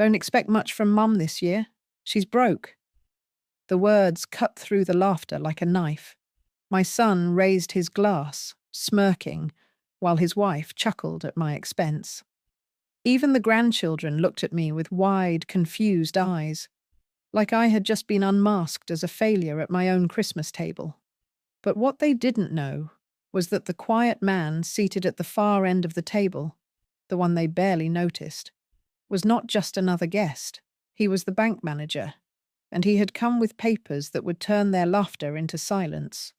Don't expect much from Mum this year. She's broke." The words cut through the laughter like a knife. My son raised his glass, smirking, while his wife chuckled at my expense. Even the grandchildren looked at me with wide, confused eyes, like I had just been unmasked as a failure at my own Christmas table. But what they didn't know was that the quiet man seated at the far end of the table, the one they barely noticed, was not just another guest. He was the bank manager, and he had come with papers that would turn their laughter into silence.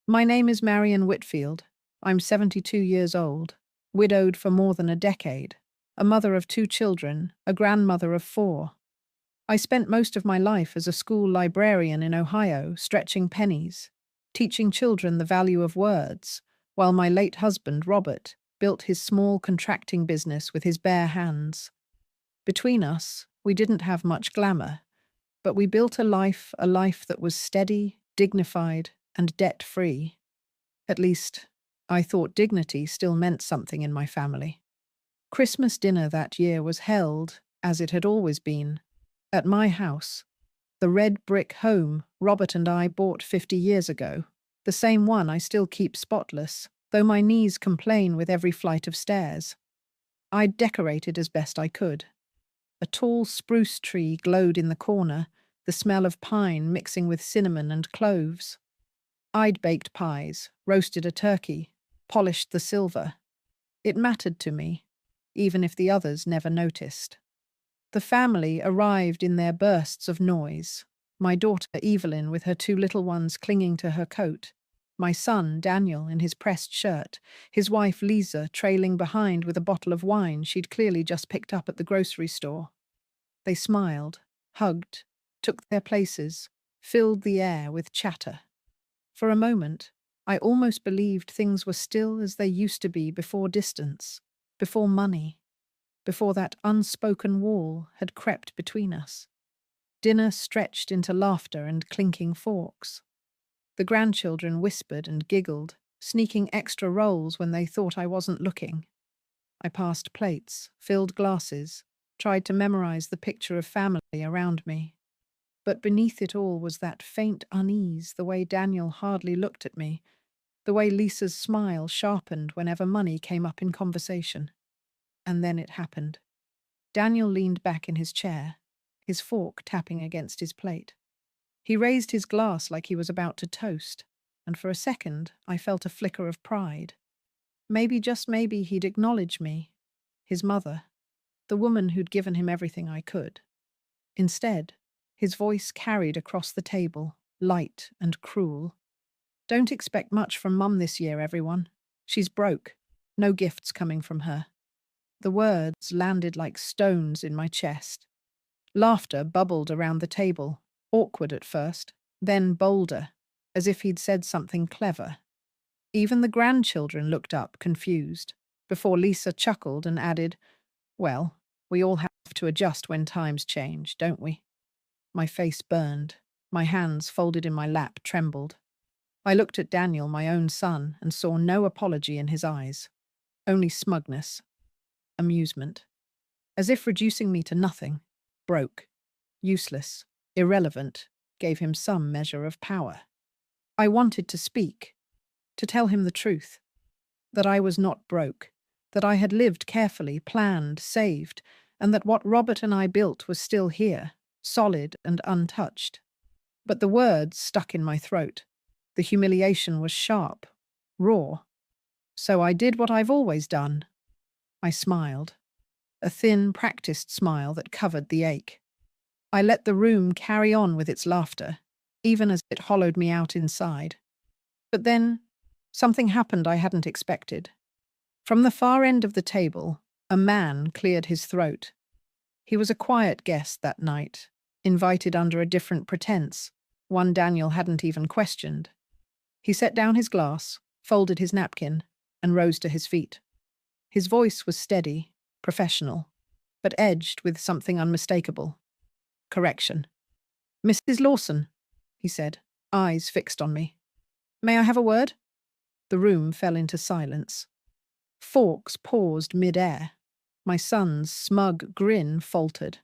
"My name is Marion Whitfield. I'm 72 years old, widowed for more than a decade, a mother of 2 children, a grandmother of 4. I spent most of my life as a school librarian in Ohio, stretching pennies, teaching children the value of words, while my late husband, Robert, built his small contracting business with his bare hands. Between us, we didn't have much glamour, but we built a life that was steady, dignified, and debt-free. At least, I thought dignity still meant something in my family. Christmas dinner that year was held, as it had always been, at my house, the red brick home Robert and I bought 50 years ago, the same one I still keep spotless, though my knees complain with every flight of stairs. I'd decorated as best I could. A tall spruce tree glowed in the corner, the smell of pine mixing with cinnamon and cloves. I'd baked pies, roasted a turkey, polished the silver. It mattered to me, even if the others never noticed. The family arrived in their bursts of noise. My daughter Evelyn with her 2 little ones clinging to her coat, my son Daniel in his pressed shirt, his wife Lisa trailing behind with a bottle of wine she'd clearly just picked up at the grocery store. They smiled, hugged, took their places, filled the air with chatter. For a moment, I almost believed things were still as they used to be before distance, before money, before that unspoken wall had crept between us. Dinner stretched into laughter and clinking forks. The grandchildren whispered and giggled, sneaking extra rolls when they thought I wasn't looking. I passed plates, filled glasses, tried to memorize the picture of family around me. But beneath it all was that faint unease, the way Daniel hardly looked at me, the way Lisa's smile sharpened whenever money came up in conversation. And then it happened. Daniel leaned back in his chair, his fork tapping against his plate. He raised his glass like he was about to toast, and for a second I felt a flicker of pride. Maybe, just maybe, he'd acknowledge me, his mother, the woman who'd given him everything I could. Instead, his voice carried across the table, light and cruel. "Don't expect much from Mum this year, everyone. She's broke. No gifts coming from her." The words landed like stones in my chest. Laughter bubbled around the table, awkward at first, then bolder, as if he'd said something clever. Even the grandchildren looked up, confused, before Lisa chuckled and added, "Well, we all have to adjust when times change, don't we?" My face burned. My hands folded in my lap trembled. I looked at Daniel, my own son, and saw no apology in his eyes, only smugness, amusement, as if reducing me to nothing, broke, useless, irrelevant, gave him some measure of power. I wanted to speak, to tell him the truth, that I was not broke, that I had lived carefully, planned, saved, and that what Robert and I built was still here, solid and untouched. But the words stuck in my throat. The humiliation was sharp, raw. So I did what I've always done. I smiled, a thin, practiced smile that covered the ache. I let the room carry on with its laughter, even as it hollowed me out inside. But then, something happened I hadn't expected. From the far end of the table, a man cleared his throat. He was a quiet guest that night, invited under a different pretense, one Daniel hadn't even questioned. He set down his glass, folded his napkin, and rose to his feet. His voice was steady, professional, but edged with something unmistakable. Correction. "Mrs. Lawson," he said, eyes fixed on me. "May I have a word?" The room fell into silence. Forks paused mid-air. My son's smug grin faltered.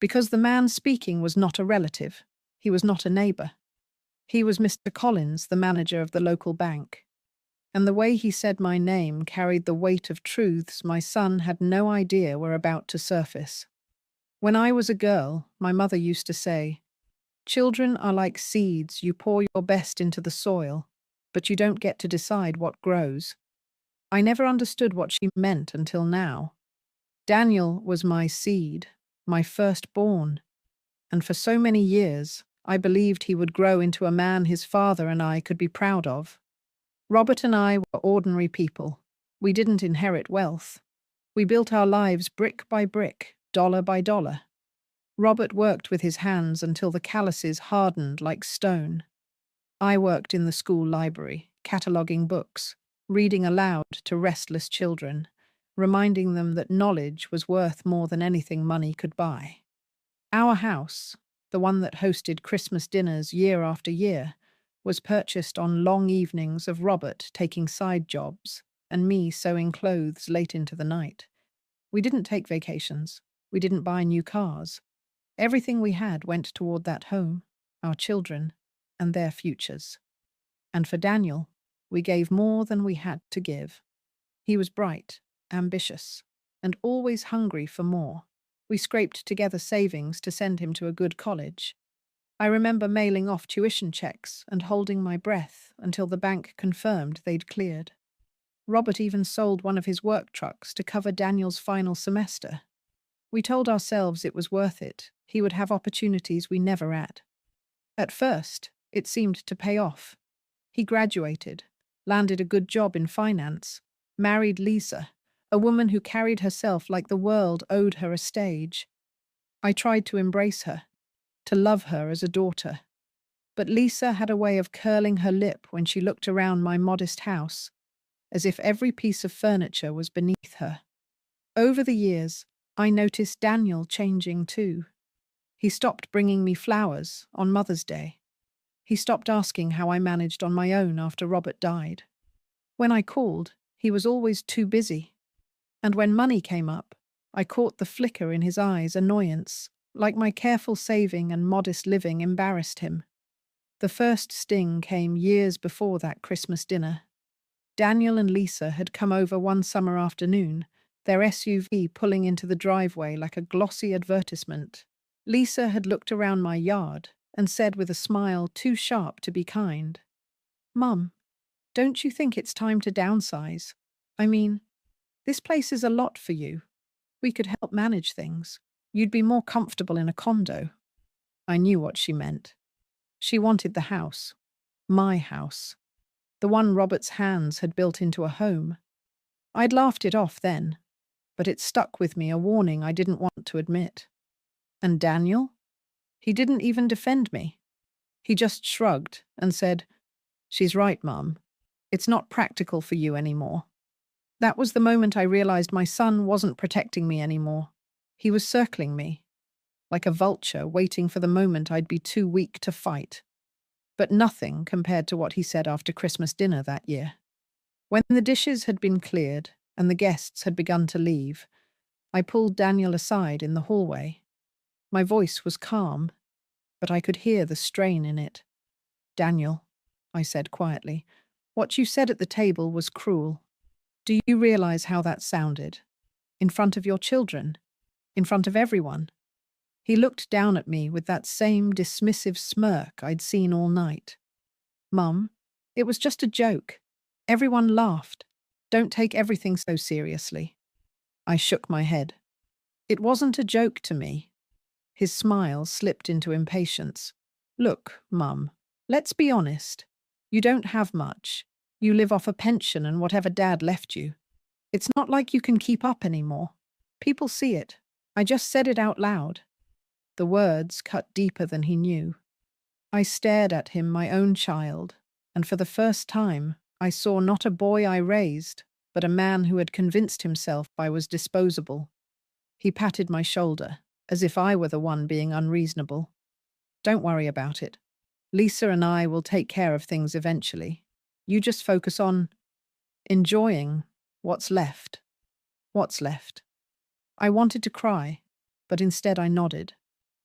Because the man speaking was not a relative. He was not a neighbor. He was Mr. Collins, the manager of the local bank. And the way he said my name carried the weight of truths my son had no idea were about to surface. When I was a girl, my mother used to say, "Children are like seeds, you pour your best into the soil, but you don't get to decide what grows." I never understood what she meant until now. Daniel was my seed, my firstborn, and for so many years, I believed he would grow into a man his father and I could be proud of. Robert and I were ordinary people. We didn't inherit wealth. We built our lives brick by brick, dollar by dollar. Robert worked with his hands until the calluses hardened like stone. I worked in the school library, cataloguing books, reading aloud to restless children, reminding them that knowledge was worth more than anything money could buy. Our house, the one that hosted Christmas dinners year after year, was purchased on long evenings of Robert taking side jobs and me sewing clothes late into the night. We didn't take vacations. We didn't buy new cars. Everything we had went toward that home, our children, and their futures. And for Daniel, we gave more than we had to give. He was bright, ambitious, and always hungry for more. We scraped together savings to send him to a good college. I remember mailing off tuition checks and holding my breath until the bank confirmed they'd cleared. Robert even sold one of his work trucks to cover Daniel's final semester. We told ourselves it was worth it. He would have opportunities we never had. At first, it seemed to pay off. He graduated, landed a good job in finance, married Lisa, a woman who carried herself like the world owed her a stage. I tried to embrace her, to love her as a daughter. But Lisa had a way of curling her lip when she looked around my modest house, as if every piece of furniture was beneath her. Over the years, I noticed Daniel changing too. He stopped bringing me flowers on Mother's Day. He stopped asking how I managed on my own after Robert died. When I called, he was always too busy. And when money came up, I caught the flicker in his eyes, annoyance, like my careful saving and modest living embarrassed him. The first sting came years before that Christmas dinner. Daniel and Lisa had come over one summer afternoon, their SUV pulling into the driveway like a glossy advertisement. Lisa had looked around my yard and said with a smile too sharp to be kind, "Mum, don't you think it's time to downsize? I mean, this place is a lot for you. We could help manage things. You'd be more comfortable in a condo." I knew what she meant. She wanted the house. My house. The one Robert's hands had built into a home. I'd laughed it off then, but it stuck with me, a warning I didn't want to admit. And Daniel? He didn't even defend me. He just shrugged and said, "She's right, Mum. It's not practical for you anymore." That was the moment I realized my son wasn't protecting me anymore. He was circling me, like a vulture waiting for the moment I'd be too weak to fight. But nothing compared to what he said after Christmas dinner that year. When the dishes had been cleared and the guests had begun to leave, I pulled Daniel aside in the hallway. My voice was calm, but I could hear the strain in it. "Daniel," I said quietly, "what you said at the table was cruel. Do you realize how that sounded? In front of your children? In front of everyone?" He looked down at me with that same dismissive smirk I'd seen all night. "Mum, it was just a joke. Everyone laughed. Don't take everything so seriously." I shook my head. "It wasn't a joke to me." His smile slipped into impatience. "Look, Mum, let's be honest. You don't have much. You live off a pension and whatever Dad left you. It's not like you can keep up anymore. People see it. I just said it out loud." The words cut deeper than he knew. I stared at him, my own child, and for the first time, I saw not a boy I raised, but a man who had convinced himself I was disposable. He patted my shoulder, as if I were the one being unreasonable. "Don't worry about it. Lisa and I will take care of things eventually. You just focus on enjoying what's left." What's left? I wanted to cry, but instead I nodded.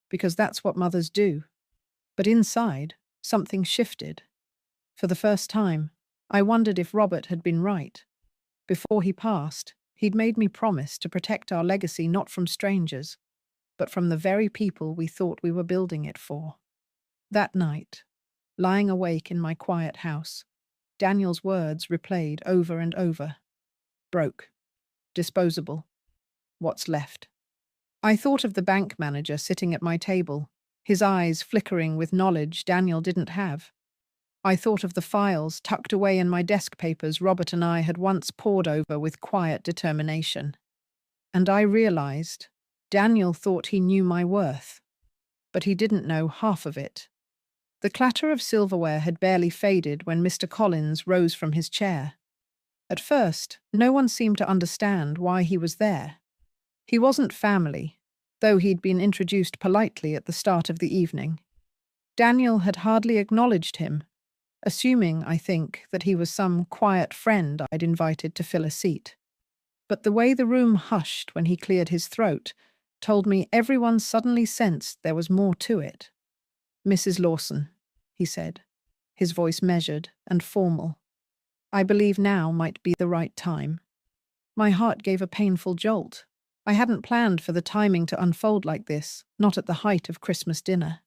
because that's what mothers do. But inside, something shifted. For the first time, I wondered if Robert had been right. Before he passed, he'd made me promise to protect our legacy not from strangers, but from the very people we thought we were building it for. That night, lying awake in my quiet house, Daniel's words replayed over and over. Broke. Disposable. What's left? I thought of the bank manager sitting at my table, his eyes flickering with knowledge Daniel didn't have. I thought of the files tucked away in my desk papers Robert and I had once pored over with quiet determination. And I realized Daniel thought he knew my worth, but he didn't know half of it. The clatter of silverware had barely faded when Mr. Collins rose from his chair. At first, no one seemed to understand why he was there. He wasn't family, though he'd been introduced politely at the start of the evening. Daniel had hardly acknowledged him, assuming, I think, that he was some quiet friend I'd invited to fill a seat. But the way the room hushed when he cleared his throat told me everyone suddenly sensed there was more to it. Mrs. Lawson, he said, his voice measured and formal. I believe now might be the right time. My heart gave a painful jolt. I hadn't planned for the timing to unfold like this, not at the height of Christmas dinner.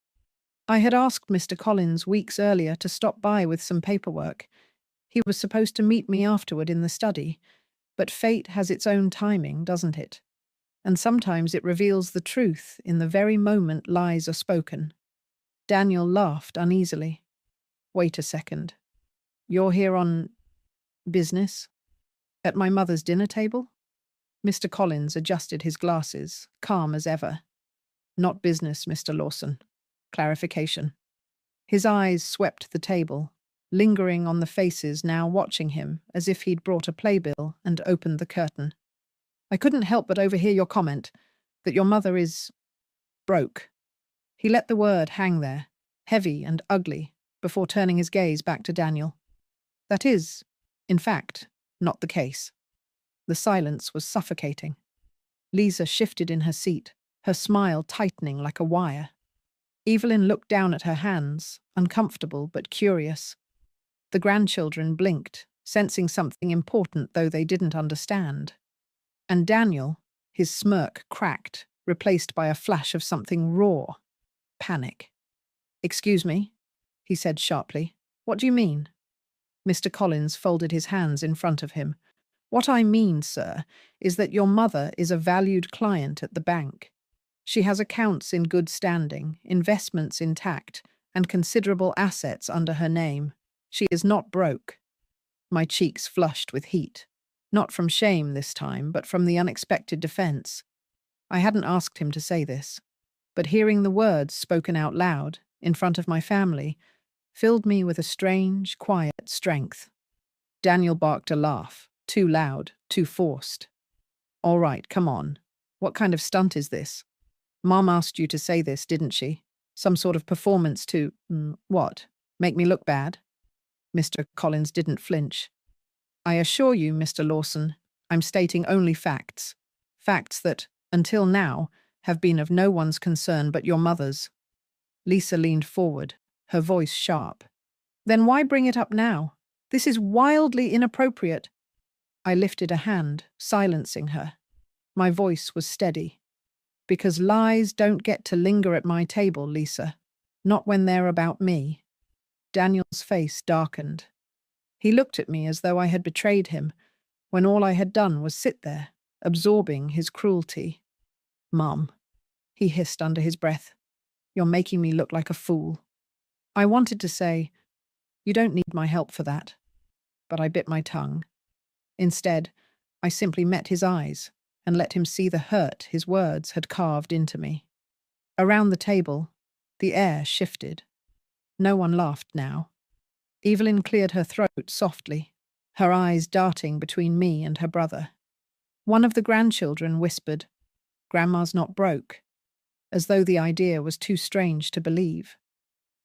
I had asked Mr. Collins weeks earlier to stop by with some paperwork. He was supposed to meet me afterward in the study, but fate has its own timing, doesn't it? And sometimes it reveals the truth in the very moment lies are spoken. Daniel laughed uneasily. Wait a second. You're here on business? At my mother's dinner table? Mr. Collins adjusted his glasses, calm as ever. Not business, Mr. Lawson. Clarification. His eyes swept the table, lingering on the faces now watching him as if he'd brought a playbill and opened the curtain. I couldn't help but overhear your comment that your mother is broke. He let the word hang there, heavy and ugly, before turning his gaze back to Daniel. That is, in fact, not the case. The silence was suffocating. Lisa shifted in her seat, her smile tightening like a wire. Evelyn looked down at her hands, uncomfortable but curious. The grandchildren blinked, sensing something important though they didn't understand. And Daniel, his smirk cracked, replaced by a flash of something raw. Panic. Excuse me, he said sharply. What do you mean? Mr. Collins folded his hands in front of him. What I mean, sir, is that your mother is a valued client at the bank. She has accounts in good standing, investments intact, and considerable assets under her name. She is not broke. My cheeks flushed with heat. Not from shame this time, but from the unexpected defense. I hadn't asked him to say this, but hearing the words spoken out loud, in front of my family, filled me with a strange, quiet strength. Daniel barked a laugh, too loud, too forced. All right, come on. What kind of stunt is this? Mom asked you to say this, didn't she? Some sort of performance to, what? Make me look bad? Mr. Collins didn't flinch. I assure you, Mr. Lawson, I'm stating only facts. Facts that, until now, have been of no one's concern but your mother's. Lisa leaned forward, her voice sharp. Then why bring it up now? This is wildly inappropriate. I lifted a hand, silencing her. My voice was steady. Because lies don't get to linger at my table, Lisa. Not when they're about me. Daniel's face darkened. He looked at me as though I had betrayed him, when all I had done was sit there, absorbing his cruelty. Mum, he hissed under his breath, you're making me look like a fool. I wanted to say, you don't need my help for that, but I bit my tongue. Instead, I simply met his eyes and let him see the hurt his words had carved into me. Around the table, the air shifted. No one laughed now. Evelyn cleared her throat softly, her eyes darting between me and her brother. One of the grandchildren whispered, Grandma's not broke, as though the idea was too strange to believe.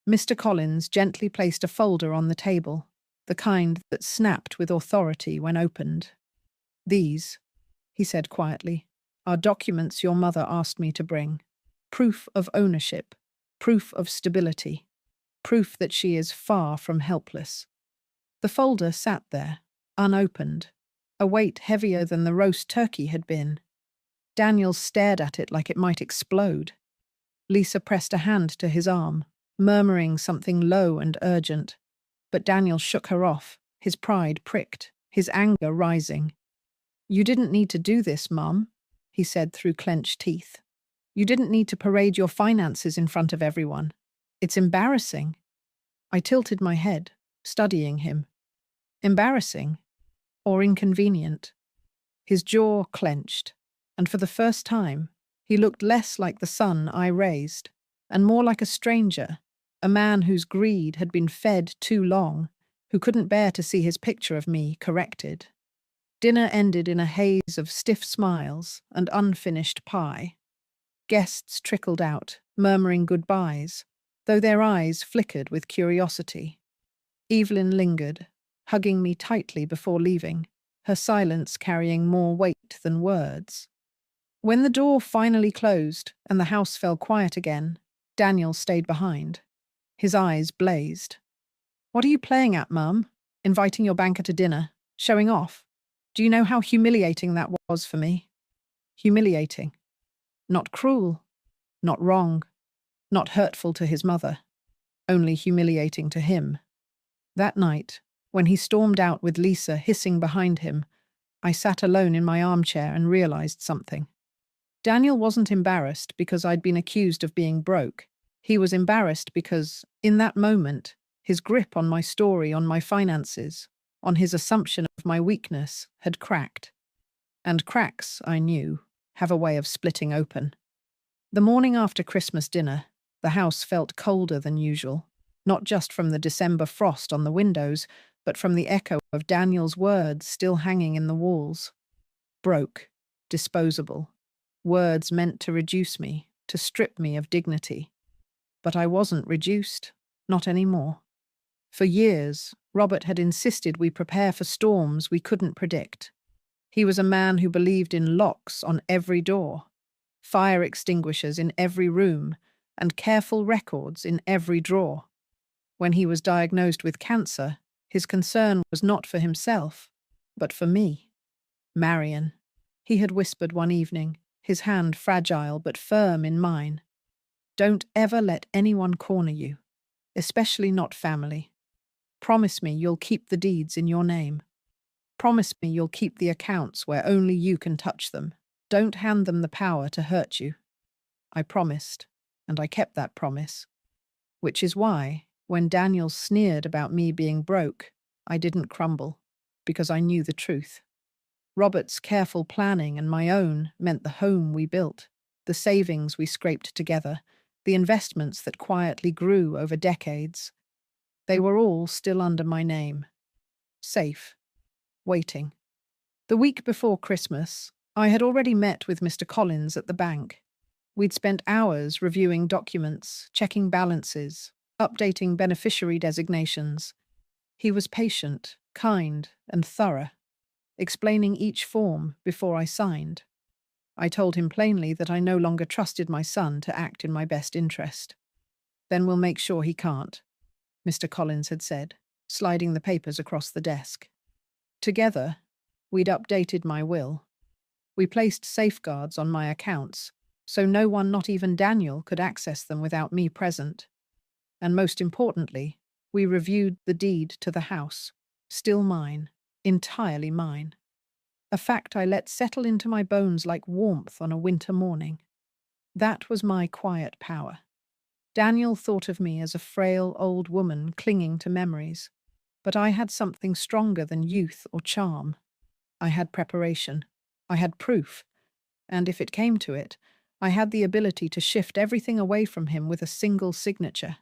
Mr. Collins gently placed a folder on the table, the kind that snapped with authority when opened. These, he said quietly, are documents your mother asked me to bring. Proof of ownership, proof of stability, proof that she is far from helpless. The folder sat there, unopened, a weight heavier than the roast turkey had been. Daniel stared at it like it might explode. Lisa pressed a hand to his arm, murmuring something low and urgent. But Daniel shook her off, his pride pricked, his anger rising. "You didn't need to do this, Mum," he said through clenched teeth. "You didn't need to parade your finances in front of everyone. It's embarrassing." I tilted my head, studying him. Embarrassing or inconvenient? His jaw clenched, and for the first time, he looked less like the son I raised, and more like a stranger, a man whose greed had been fed too long, who couldn't bear to see his picture of me corrected. Dinner ended in a haze of stiff smiles and unfinished pie. Guests trickled out, murmuring goodbyes, though their eyes flickered with curiosity. Evelyn lingered, hugging me tightly before leaving, her silence carrying more weight than words. When the door finally closed and the house fell quiet again, Daniel stayed behind. His eyes blazed. "What are you playing at, Mum? Inviting your banker to dinner? Showing off? Do you know how humiliating that was for me?" Humiliating. Not cruel. Not wrong. Not hurtful to his mother. Only humiliating to him. That night, when he stormed out with Lisa hissing behind him, I sat alone in my armchair and realized something. Daniel wasn't embarrassed because I'd been accused of being broke. He was embarrassed because, in that moment, his grip on my story, on my finances, on his assumption of my weakness, had cracked. And cracks, I knew, have a way of splitting open. The morning after Christmas dinner, the house felt colder than usual, not just from the December frost on the windows, but from the echo of Daniel's words still hanging in the walls. Broke, disposable, words meant to reduce me, to strip me of dignity. But I wasn't reduced, not anymore. For years, Robert had insisted we prepare for storms we couldn't predict. He was a man who believed in locks on every door, fire extinguishers in every room, and careful records in every drawer. When he was diagnosed with cancer, his concern was not for himself, but for me. "Marion," he had whispered one evening, his hand fragile but firm in mine. "Don't ever let anyone corner you, especially not family. Promise me you'll keep the deeds in your name. Promise me you'll keep the accounts where only you can touch them. Don't hand them the power to hurt you." I promised, and I kept that promise. Which is why, when Daniel sneered about me being broke, I didn't crumble, because I knew the truth. Robert's careful planning and my own meant the home we built, the savings we scraped together, the investments that quietly grew over decades. They were all still under my name. Safe. Waiting. The week before Christmas, I had already met with Mr. Collins at the bank. We'd spent hours reviewing documents, checking balances, updating beneficiary designations. He was patient, kind, and thorough, explaining each form before I signed. I told him plainly that I no longer trusted my son to act in my best interest. "Then we'll make sure he can't," Mr. Collins had said, sliding the papers across the desk. Together, we'd updated my will. We placed safeguards on my accounts, so no one, not even Daniel, could access them without me present. And most importantly, we reviewed the deed to the house, still mine, entirely mine. A fact I let settle into my bones like warmth on a winter morning. That was my quiet power. Daniel thought of me as a frail old woman clinging to memories, but I had something stronger than youth or charm. I had preparation. I had proof. And if it came to it, I had the ability to shift everything away from him with a single signature.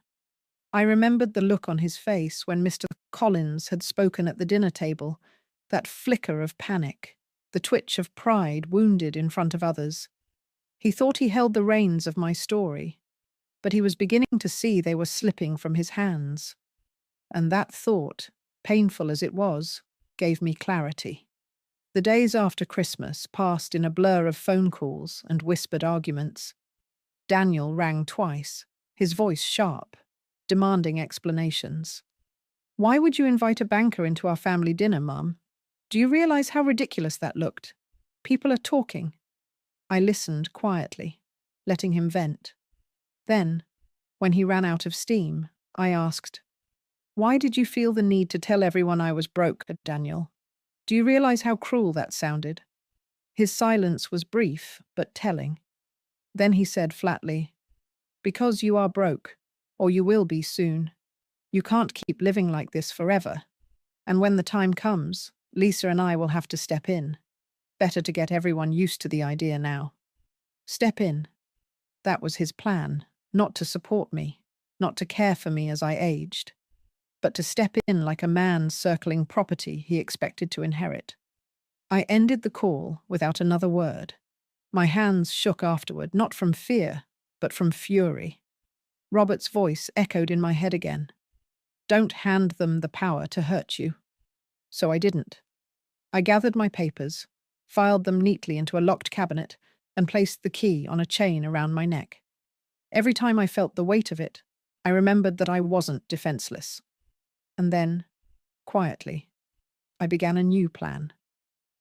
I remembered the look on his face when Mr. Collins had spoken at the dinner table, that flicker of panic, the twitch of pride wounded in front of others. He thought he held the reins of my story, but he was beginning to see they were slipping from his hands. And that thought, painful as it was, gave me clarity. The days after Christmas passed in a blur of phone calls and whispered arguments. Daniel rang twice, his voice sharp, demanding explanations. Why would you invite a banker into our family dinner, Mum? Do you realize how ridiculous that looked? People are talking. I listened quietly, letting him vent. Then, when he ran out of steam, I asked, why did you feel the need to tell everyone I was broke, Daniel? Do you realize how cruel that sounded? His silence was brief, but telling. Then he said flatly, because you are broke, or you will be soon. You can't keep living like this forever. And when the time comes, Lisa and I will have to step in. Better to get everyone used to the idea now. Step in. That was his plan, not to support me, not to care for me as I aged, but to step in like a man circling property he expected to inherit. I ended the call without another word. My hands shook afterward, not from fear, but from fury. Robert's voice echoed in my head again. Don't hand them the power to hurt you. So I didn't. I gathered my papers, filed them neatly into a locked cabinet, and placed the key on a chain around my neck. Every time I felt the weight of it, I remembered that I wasn't defenseless. And then, quietly, I began a new plan.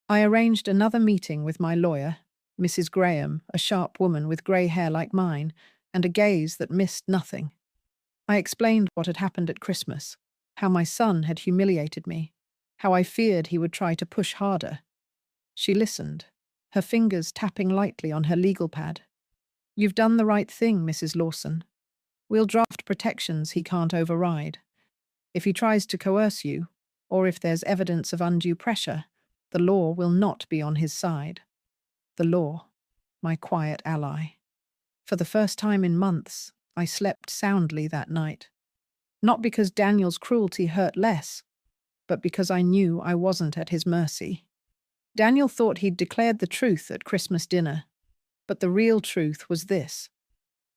I arranged another meeting with my lawyer, Mrs. Graham, a sharp woman with grey hair like mine, and a gaze that missed nothing. I explained what had happened at Christmas, how my son had humiliated me, how I feared he would try to push harder. She listened, her fingers tapping lightly on her legal pad. You've done the right thing, Mrs. Lawson. We'll draft protections he can't override. If he tries to coerce you, or if there's evidence of undue pressure, the law will not be on his side. The law, my quiet ally. For the first time in months, I slept soundly that night. Not because Daniel's cruelty hurt less, but because I knew I wasn't at his mercy. Daniel thought he'd declared the truth at Christmas dinner, but the real truth was this.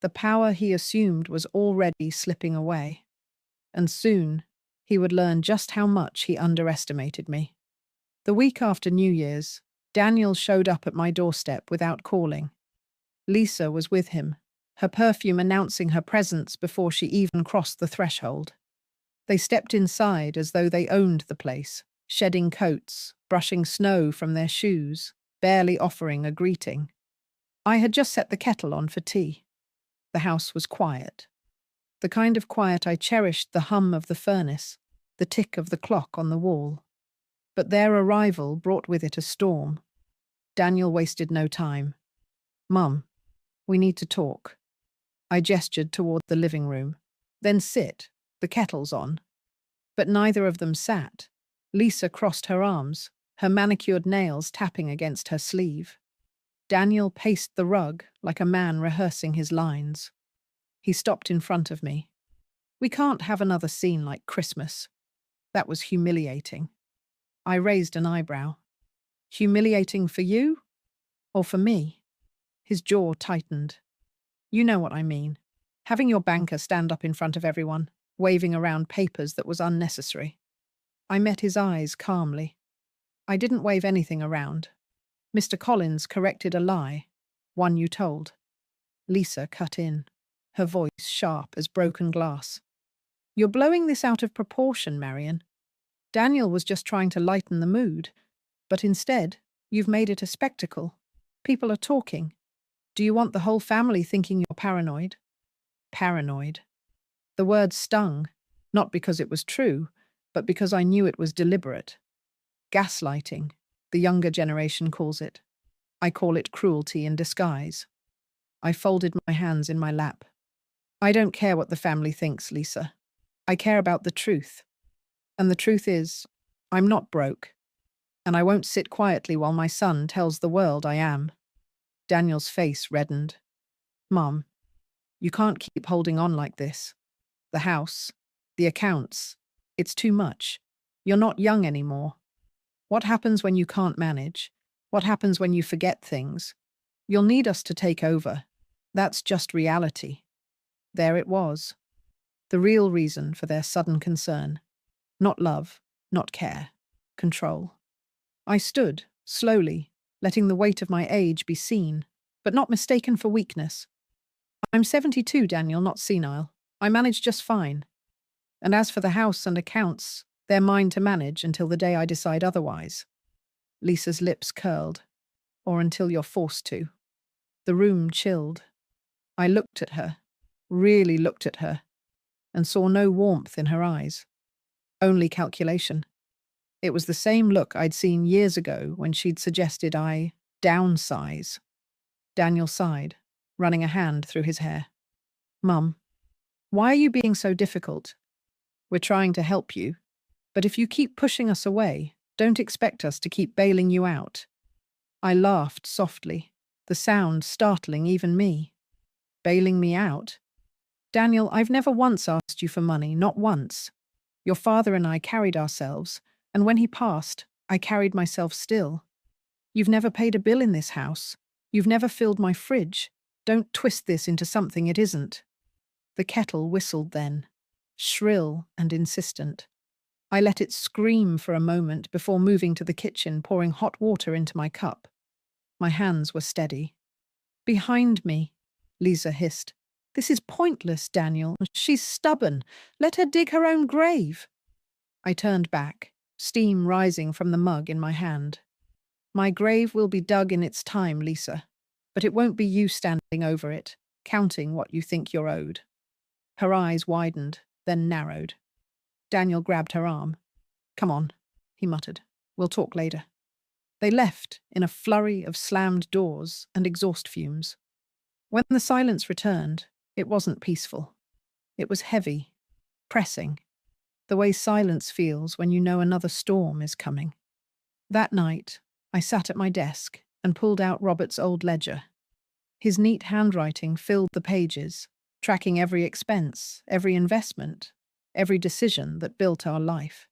The power he assumed was already slipping away, and soon he would learn just how much he underestimated me. The week after New Year's, Daniel showed up at my doorstep without calling. Lisa was with him, her perfume announcing her presence before she even crossed the threshold. They stepped inside as though they owned the place, shedding coats, brushing snow from their shoes, barely offering a greeting. I had just set the kettle on for tea. The house was quiet. The kind of quiet I cherished, the hum of the furnace, the tick of the clock on the wall. But their arrival brought with it a storm. Daniel wasted no time. Mum, we need to talk. I gestured toward the living room. Then sit, the kettle's on. But neither of them sat. Lisa crossed her arms, her manicured nails tapping against her sleeve. Daniel paced the rug like a man rehearsing his lines. He stopped in front of me. We can't have another scene like Christmas. That was humiliating. I raised an eyebrow. Humiliating for you? Or for me? His jaw tightened. You know what I mean. Having your banker stand up in front of everyone, waving around papers that was unnecessary. I met his eyes calmly. I didn't wave anything around. Mr. Collins corrected a lie, one you told. Lisa cut in, her voice sharp as broken glass. You're blowing this out of proportion, Marion. Daniel was just trying to lighten the mood, but instead, you've made it a spectacle. People are talking. Do you want the whole family thinking you're paranoid? Paranoid. The word stung, not because it was true, but because I knew it was deliberate. Gaslighting, the younger generation calls it. I call it cruelty in disguise. I folded my hands in my lap. I don't care what the family thinks, Lisa. I care about the truth. And the truth is, I'm not broke. And I won't sit quietly while my son tells the world I am. Daniel's face reddened. Mum, you can't keep holding on like this. The house, the accounts, it's too much. You're not young anymore. What happens when you can't manage? What happens when you forget things? You'll need us to take over. That's just reality. There it was. The real reason for their sudden concern. Not love, not care. Control. I stood, slowly, letting the weight of my age be seen, but not mistaken for weakness. I'm 72, Daniel, not senile. I manage just fine. And as for the house and accounts, they're mine to manage until the day I decide otherwise. Lisa's lips curled. Or until you're forced to. The room chilled. I looked at her, really looked at her, and saw no warmth in her eyes. Only calculation. It was the same look I'd seen years ago when she'd suggested I downsize. Daniel sighed, running a hand through his hair. Mum, why are you being so difficult? We're trying to help you, but if you keep pushing us away, don't expect us to keep bailing you out. I laughed softly, the sound startling even me. Bailing me out? Daniel, I've never once asked you for money, not once. Your father and I carried ourselves, and when he passed, I carried myself still. You've never paid a bill in this house. You've never filled my fridge. Don't twist this into something it isn't. The kettle whistled then, shrill and insistent. I let it scream for a moment before moving to the kitchen, pouring hot water into my cup. My hands were steady. Behind me, Lisa hissed. This is pointless, Daniel. She's stubborn. Let her dig her own grave. I turned back, steam rising from the mug in my hand. My grave will be dug in its time, Lisa, but it won't be you standing over it, counting what you think you're owed. Her eyes widened, then narrowed. Daniel grabbed her arm. Come on, he muttered. We'll talk later. They left in a flurry of slammed doors and exhaust fumes. When the silence returned, it wasn't peaceful. It was heavy, pressing, the way silence feels when you know another storm is coming. That night, I sat at my desk and pulled out Robert's old ledger. His neat handwriting filled the pages, tracking every expense, every investment, every decision that built our life.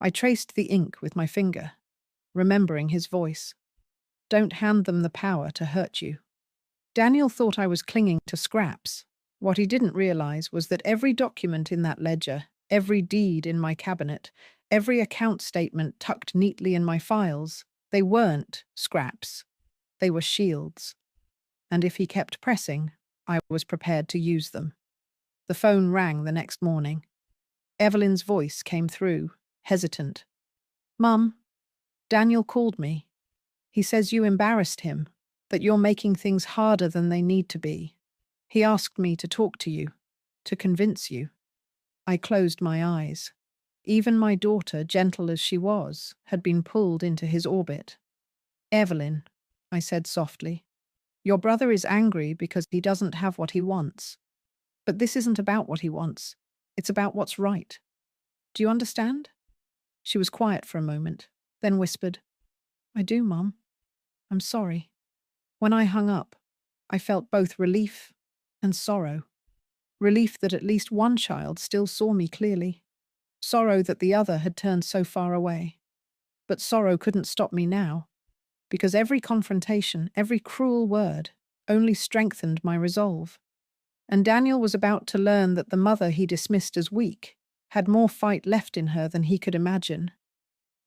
I traced the ink with my finger, remembering his voice. Don't hand them the power to hurt you. Daniel thought I was clinging to scraps. What he didn't realize was that every document in that ledger, every deed in my cabinet, every account statement tucked neatly in my files, they weren't scraps. They were shields. And if he kept pressing, I was prepared to use them. The phone rang the next morning. Evelyn's voice came through, hesitant. Mum, Daniel called me. He says you embarrassed him, that you're making things harder than they need to be. He asked me to talk to you, to convince you. I closed my eyes. Even my daughter, gentle as she was, had been pulled into his orbit. Evelyn, I said softly, your brother is angry because he doesn't have what he wants. But this isn't about what he wants. It's about what's right. Do you understand? She was quiet for a moment, then whispered, I do, Mum. I'm sorry. When I hung up, I felt both relief and sorrow. Relief that at least one child still saw me clearly. Sorrow that the other had turned so far away. But sorrow couldn't stop me now, because every confrontation, every cruel word, only strengthened my resolve. And Daniel was about to learn that the mother he dismissed as weak had more fight left in her than he could imagine.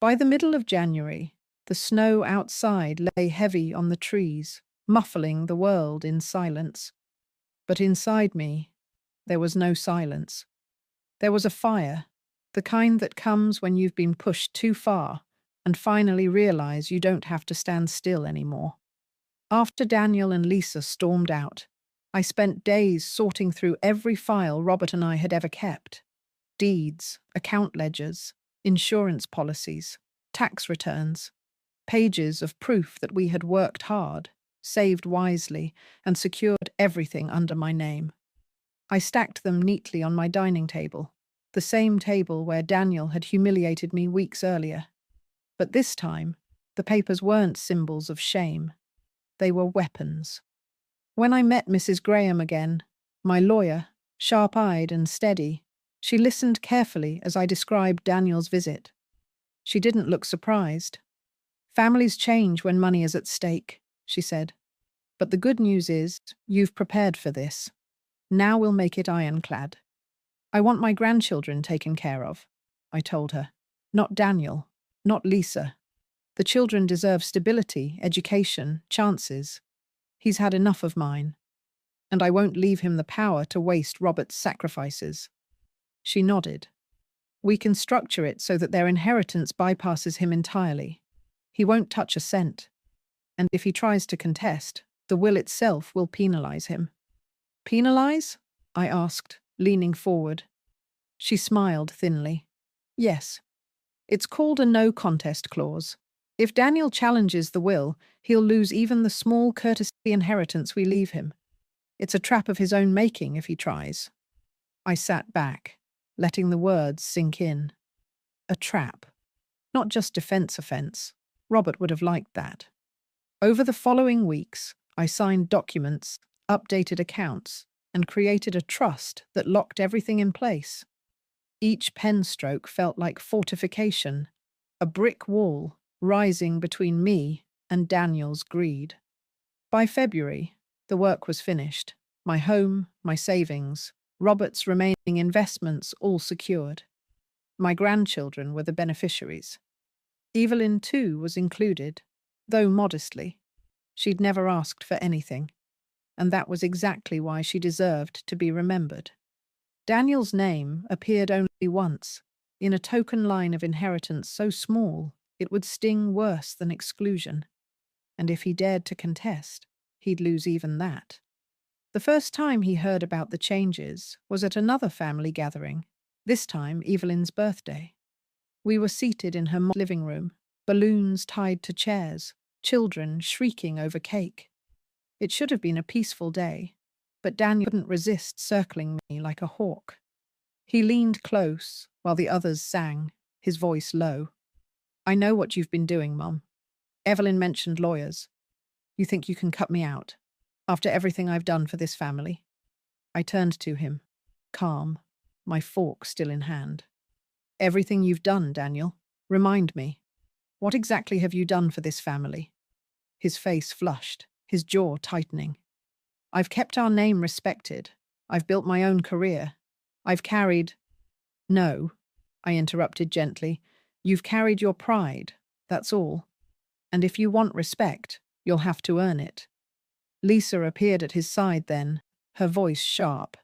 By the middle of January, the snow outside lay heavy on the trees, muffling the world in silence. But inside me, there was no silence. There was a fire, the kind that comes when you've been pushed too far and finally realize you don't have to stand still anymore. After Daniel and Lisa stormed out, I spent days sorting through every file Robert and I had ever kept. Deeds, account ledgers, insurance policies, tax returns, pages of proof that we had worked hard, saved wisely, and secured everything under my name. I stacked them neatly on my dining table, the same table where Daniel had humiliated me weeks earlier. But this time, the papers weren't symbols of shame. They were weapons. When I met Mrs. Graham again, my lawyer, sharp-eyed and steady, she listened carefully as I described Daniel's visit. She didn't look surprised. Families change when money is at stake, she said. But the good news is, you've prepared for this. Now we'll make it ironclad. I want my grandchildren taken care of, I told her. Not Daniel, not Lisa. The children deserve stability, education, chances. He's had enough of mine. and I won't leave him the power to waste Robert's sacrifices." She nodded. "We can structure it so that their inheritance bypasses him entirely. He won't touch a cent. And if he tries to contest, the will itself will penalize him." "Penalize?" I asked, leaning forward. She smiled thinly. "Yes. It's called a no contest clause. If Daniel challenges the will, he'll lose even the small courtesy inheritance we leave him. It's a trap of his own making if he tries." I sat back, letting the words sink in. A trap. Not just defense offense. Robert would have liked that. Over the following weeks, I signed documents, updated accounts, and created a trust that locked everything in place. Each pen stroke felt like fortification, a brick wall rising between me and Daniel's greed. By February, the work was finished. My home, my savings, Robert's remaining investments all secured. My grandchildren were the beneficiaries. Evelyn, too, was included, though modestly. She'd never asked for anything, and that was exactly why she deserved to be remembered. Daniel's name appeared only once, in a token line of inheritance so small it would sting worse than exclusion. And if he dared to contest, he'd lose even that. The first time he heard about the changes was at another family gathering, this time Evelyn's birthday. We were seated in her living room, balloons tied to chairs, children shrieking over cake. It should have been a peaceful day, but Daniel couldn't resist circling me like a hawk. He leaned close while the others sang, his voice low. "I know what you've been doing, Mum. Evelyn mentioned lawyers. You think you can cut me out, after everything I've done for this family?" I turned to him, calm, my fork still in hand. "Everything you've done, Daniel. Remind me. What exactly have you done for this family?" His face flushed, his jaw tightening. "I've kept our name respected. I've built my own career. I've carried—" "No," I interrupted gently. "You've carried your pride, that's all. And if you want respect, you'll have to earn it." Lisa appeared at his side then, her voice sharp.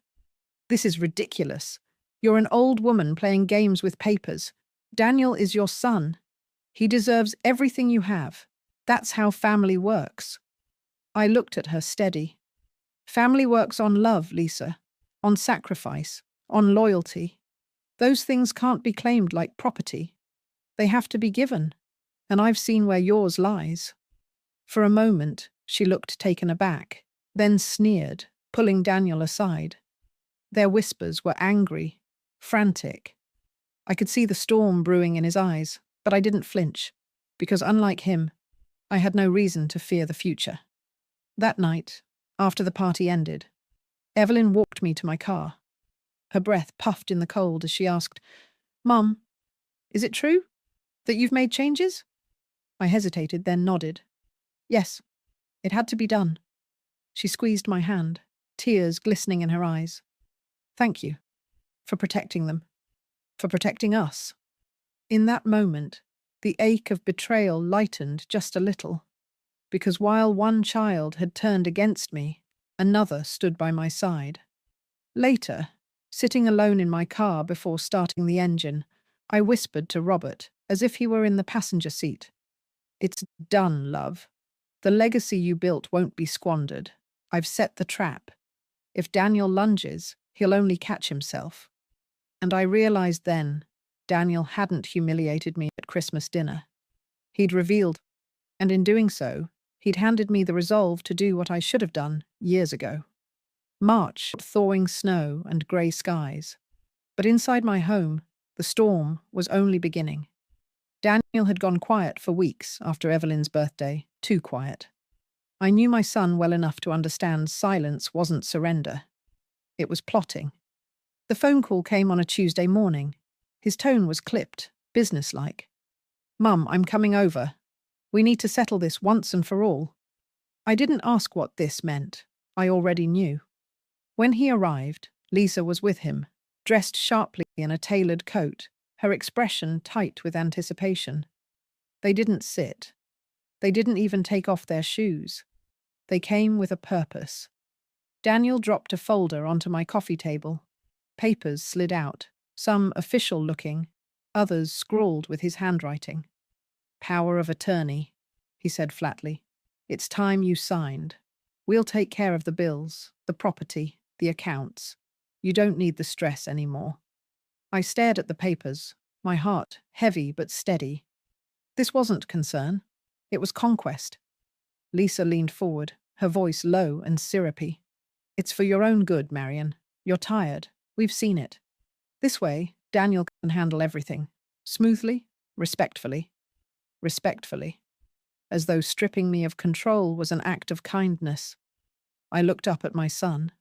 "This is ridiculous. You're an old woman playing games with papers. Daniel is your son. He deserves everything you have. That's how family works." I looked at her steady. "Family works on love, Lisa. On sacrifice. On loyalty. Those things can't be claimed like property. They have to be given. And I've seen where yours lies." For a moment, she looked taken aback, then sneered, pulling Daniel aside. Their whispers were angry, frantic. I could see the storm brewing in his eyes, but I didn't flinch, because unlike him, I had no reason to fear the future. That night, after the party ended, Evelyn walked me to my car. Her breath puffed in the cold as she asked, "Mum, is it true that you've made changes?" I hesitated, then nodded. "Yes, it had to be done." She squeezed my hand, tears glistening in her eyes. "Thank you for protecting them, for protecting us." In that moment, the ache of betrayal lightened just a little, because while one child had turned against me, another stood by my side. Later, sitting alone in my car before starting the engine, I whispered to Robert, as if he were in the passenger seat, "It's done, love. The legacy you built won't be squandered. I've set the trap. If Daniel lunges, he'll only catch himself." And I realized then, Daniel hadn't humiliated me at Christmas dinner. He'd revealed, and in doing so, he'd handed me the resolve to do what I should have done years ago. March, thawing snow and grey skies. But inside my home, the storm was only beginning. Daniel had gone quiet for weeks after Evelyn's birthday, too quiet. I knew my son well enough to understand silence wasn't surrender. It was plotting. The phone call came on a Tuesday morning. His tone was clipped, businesslike. "Mum, I'm coming over. We need to settle this once and for all." I didn't ask what this meant. I already knew. When he arrived, Lisa was with him, dressed sharply in a tailored coat, her expression tight with anticipation. They didn't sit. They didn't even take off their shoes. They came with a purpose. Daniel dropped a folder onto my coffee table. Papers slid out, some official-looking, others scrawled with his handwriting. "Power of attorney," he said flatly. "It's time you signed. We'll take care of the bills, the property, the accounts. You don't need the stress anymore." I stared at the papers, my heart heavy but steady. This wasn't concern. It was conquest. Lisa leaned forward, her voice low and syrupy. "It's for your own good, Marion. You're tired. We've seen it. This way, Daniel can handle everything. Smoothly, respectfully. Respectfully. As though stripping me of control was an act of kindness. I looked up at my son.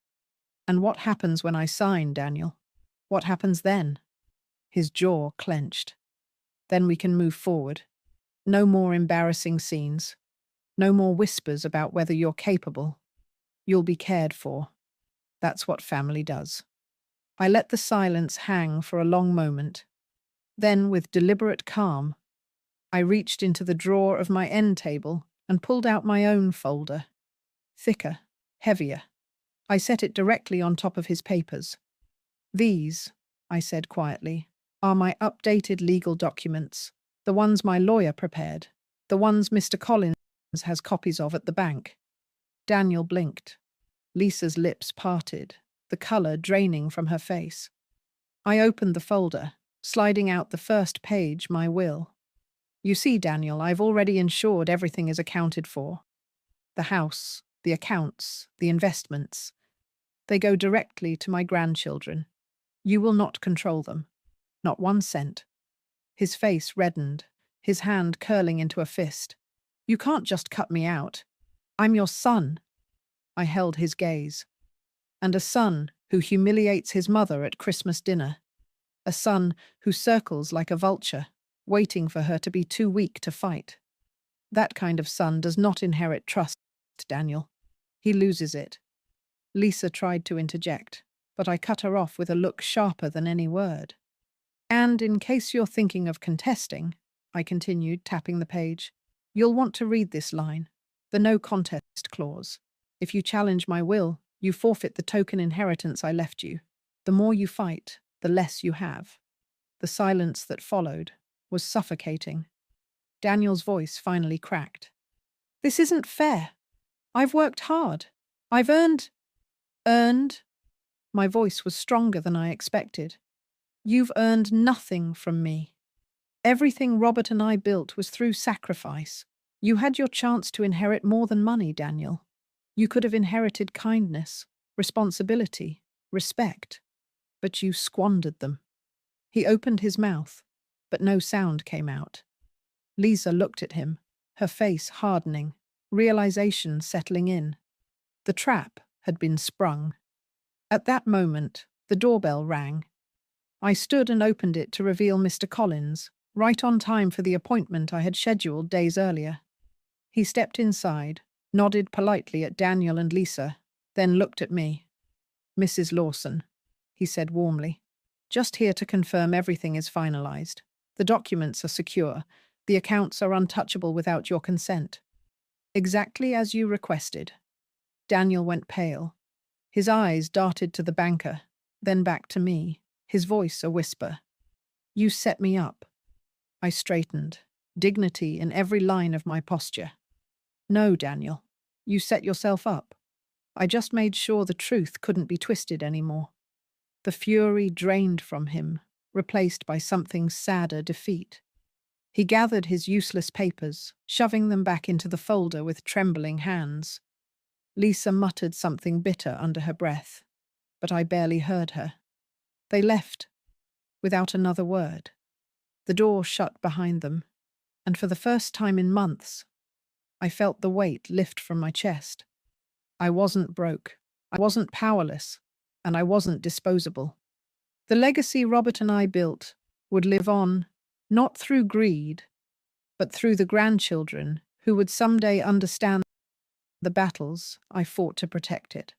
"And what happens when I sign, Daniel? What happens then?" His jaw clenched. "Then we can move forward. No more embarrassing scenes. No more whispers about whether you're capable. You'll be cared for. That's what family does." I let the silence hang for a long moment. Then, with deliberate calm, I reached into the drawer of my end table and pulled out my own folder. Thicker, heavier. I set it directly on top of his papers. "These," I said quietly, "are my updated legal documents, the ones my lawyer prepared, the ones Mr. Collins has copies of at the bank." Daniel blinked. Lisa's lips parted, the color draining from her face. I opened the folder, sliding out the first page, my will. "You see, Daniel, I've already ensured everything is accounted for. The house, the accounts, the investments. They go directly to my grandchildren. You will not control them. Not 1 cent." His face reddened, his hand curling into a fist. "You can't just cut me out. I'm your son." I held his gaze. "And a son who humiliates his mother at Christmas dinner. A son who circles like a vulture, waiting for her to be too weak to fight. That kind of son does not inherit trust, Daniel. He loses it." Lisa tried to interject, but I cut her off with a look sharper than any word. "And in case you're thinking of contesting," I continued, tapping the page, "you'll want to read this line, the no contest clause. If you challenge my will, you forfeit the token inheritance I left you. The more you fight, the less you have." The silence that followed was suffocating. Daniel's voice finally cracked. "This isn't fair. I've worked hard. I've earned. My voice was stronger than I expected. "You've earned nothing from me. Everything Robert and I built was through sacrifice. You had your chance to inherit more than money, Daniel. You could have inherited kindness, responsibility, respect. But you squandered them." He opened his mouth, but no sound came out. Lisa looked at him, her face hardening, realization settling in. The trap had been sprung. At that moment, the doorbell rang. I stood and opened it to reveal Mr. Collins, right on time for the appointment I had scheduled days earlier. He stepped inside, nodded politely at Daniel and Lisa, then looked at me. "Mrs. Lawson," he said warmly, "just here to confirm everything is finalized. The documents are secure. The accounts are untouchable without your consent." "Exactly as you requested." Daniel went pale. His eyes darted to the banker, then back to me, his voice a whisper. "You set me up." I straightened, dignity in every line of my posture. "No, Daniel, you set yourself up. I just made sure the truth couldn't be twisted anymore." The fury drained from him, replaced by something sadder defeat. He gathered his useless papers, shoving them back into the folder with trembling hands. Lisa muttered something bitter under her breath, but I barely heard her. They left, without another word. The door shut behind them, and for the first time in months, I felt the weight lift from my chest. I wasn't broke, I wasn't powerless, and I wasn't disposable. The legacy Robert and I built would live on, not through greed, but through the grandchildren who would someday understand the battles I fought to protect it.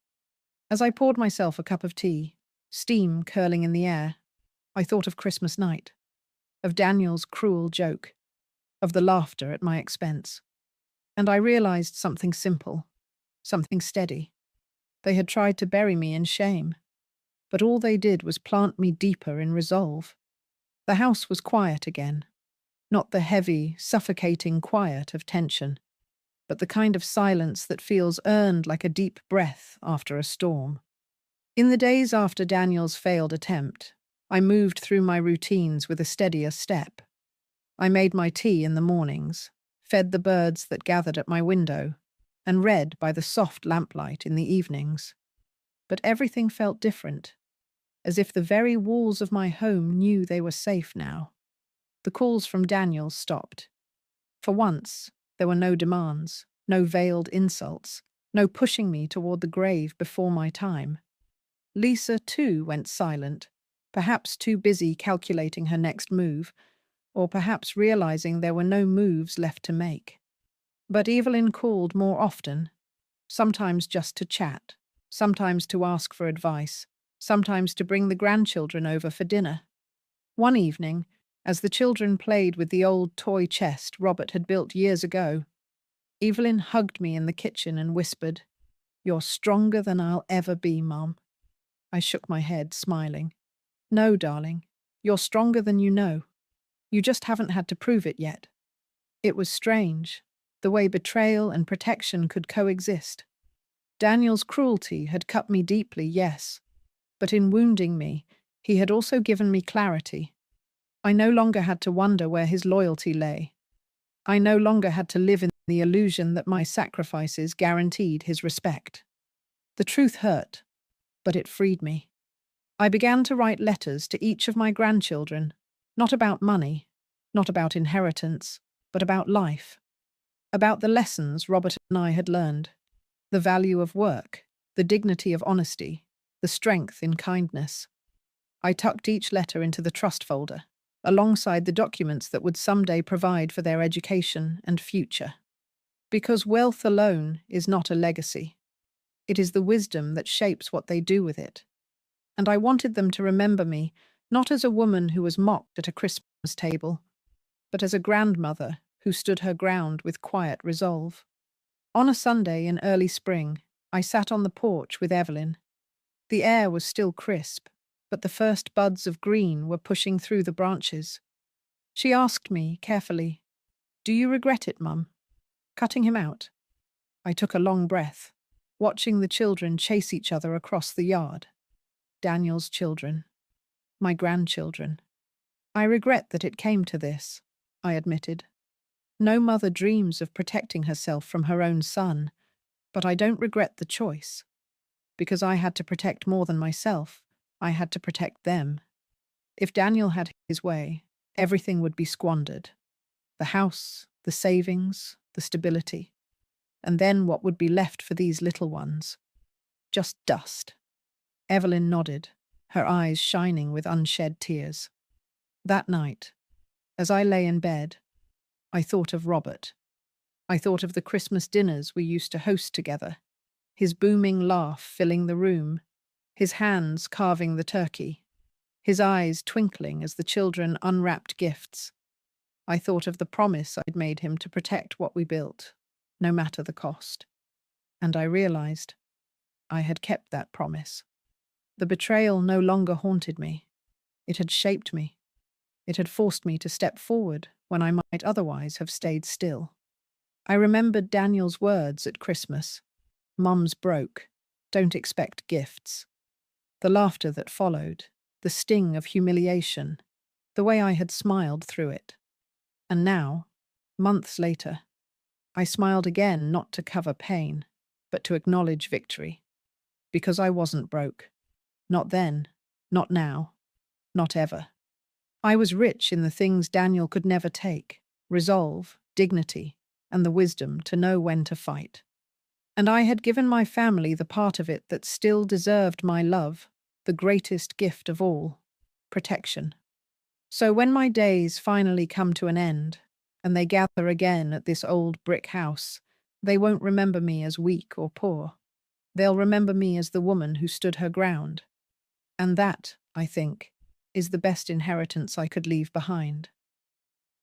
As I poured myself a cup of tea, steam curling in the air, I thought of Christmas night, of Daniel's cruel joke, of the laughter at my expense. And I realized something simple, something steady. They had tried to bury me in shame, but all they did was plant me deeper in resolve. The house was quiet again, not the heavy, suffocating quiet of tension, but the kind of silence that feels earned like a deep breath after a storm. In the days after Daniel's failed attempt, I moved through my routines with a steadier step. I made my tea in the mornings, fed the birds that gathered at my window, and read by the soft lamplight in the evenings. But everything felt different, as if the very walls of my home knew they were safe now. The calls from Daniel stopped. For once, there were no demands, no veiled insults, no pushing me toward the grave before my time. Lisa, too, went silent, perhaps too busy calculating her next move, or perhaps realizing there were no moves left to make. But Evelyn called more often, sometimes just to chat, sometimes to ask for advice, sometimes to bring the grandchildren over for dinner. One evening, as the children played with the old toy chest Robert had built years ago, Evelyn hugged me in the kitchen and whispered, "You're stronger than I'll ever be, Mum." I shook my head, smiling. "No, darling, you're stronger than you know. You just haven't had to prove it yet." It was strange, the way betrayal and protection could coexist. Daniel's cruelty had cut me deeply, yes, but in wounding me, he had also given me clarity. I no longer had to wonder where his loyalty lay. I no longer had to live in the illusion that my sacrifices guaranteed his respect. The truth hurt, but it freed me. I began to write letters to each of my grandchildren, not about money, not about inheritance, but about life, about the lessons Robert and I had learned, the value of work, the dignity of honesty, the strength in kindness. I tucked each letter into the trust folder, alongside the documents that would someday provide for their education and future. Because wealth alone is not a legacy. It is the wisdom that shapes what they do with it. And I wanted them to remember me, not as a woman who was mocked at a Christmas table, but as a grandmother who stood her ground with quiet resolve. On a Sunday in early spring, I sat on the porch with Evelyn. The air was still crisp, but the first buds of green were pushing through the branches. She asked me, carefully, "Do you regret it, Mum? Cutting him out?" I took a long breath, watching the children chase each other across the yard. Daniel's children. My grandchildren. "I regret that it came to this," I admitted. "No mother dreams of protecting herself from her own son, but I don't regret the choice. Because I had to protect more than myself, I had to protect them. If Daniel had his way, everything would be squandered. The house, the savings, the stability. And then what would be left for these little ones? Just dust." Evelyn nodded, her eyes shining with unshed tears. That night, as I lay in bed, I thought of Robert. I thought of the Christmas dinners we used to host together, his booming laugh filling the room, his hands carving the turkey, his eyes twinkling as the children unwrapped gifts. I thought of the promise I'd made him to protect what we built, no matter the cost. And I realized I had kept that promise. The betrayal no longer haunted me. It had shaped me. It had forced me to step forward when I might otherwise have stayed still. I remembered Daniel's words at Christmas. "Mum's broke. Don't expect gifts." The laughter that followed, the sting of humiliation, the way I had smiled through it. And now, months later, I smiled again, not to cover pain, but to acknowledge victory. Because I wasn't broke. Not then, not now, not ever. I was rich in the things Daniel could never take: resolve, dignity, and the wisdom to know when to fight. And I had given my family the part of it that still deserved my love, the greatest gift of all: protection. So when my days finally come to an end, and they gather again at this old brick house, they won't remember me as weak or poor. They'll remember me as the woman who stood her ground. And that, I think, is the best inheritance I could leave behind.